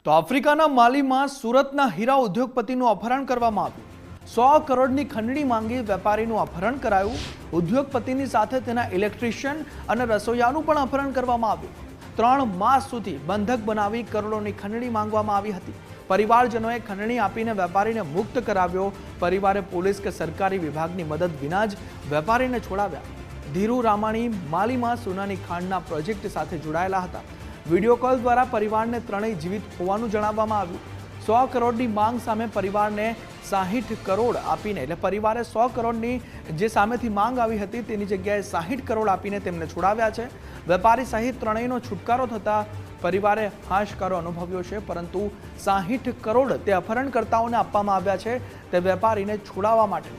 તો આફ્રિકાના માલીમાં સુરતના હીરા ઉદ્યોગપતિનું અપહરણ કરવામાં આવ્યું। 100 કરોડની ખંડણી માંગી વેપારીનું અપહરણ કરાયું। ઉદ્યોગપતિની સાથે તેના ઇલેક્ટ્રિશિયન અને રસોઈયાનું પણ અપહરણ કરવામાં આવ્યું। 3 માસ સુધી બંધક બનાવી કરોડોની ખંડણી માંગવામાં આવી હતી। પરિવારજનોએ ખંડણી આપીને વેપારીને મુક્ત કરાવ્યો। પરિવારે પોલીસ કે સરકારી વિભાગની મદદ વિના જ વેપારીને છોડાવ્યા। ધીરુ રામાણી માલીમાં સોનાની ખાણના પ્રોજેક્ટ સાથે જોડાયેલા હતા। વીડિયો કોલ દ્વારા પરિવારને ત્રણેય જીવિત હોવાનું જણાવવામાં આવ્યું। 100 કરોડની માંગ સામે પરિવારને 60 કરોડ આપીને એટલે પરિવારે 100 કરોડની જે સામેથી માંગ આવી હતી તેની જગ્યાએ 60 કરોડ આપીને તેમને છોડાવ્યા છે। વેપારી સહિત ત્રણેયનો છુટકારો થતા પરિવારે હાશકારો અનુભવ્યો છે, પરંતુ 60 કરોડ તે અપહરણકર્તાઓને આપવામાં આવ્યા છે તે વેપારીને છોડાવવા માટે।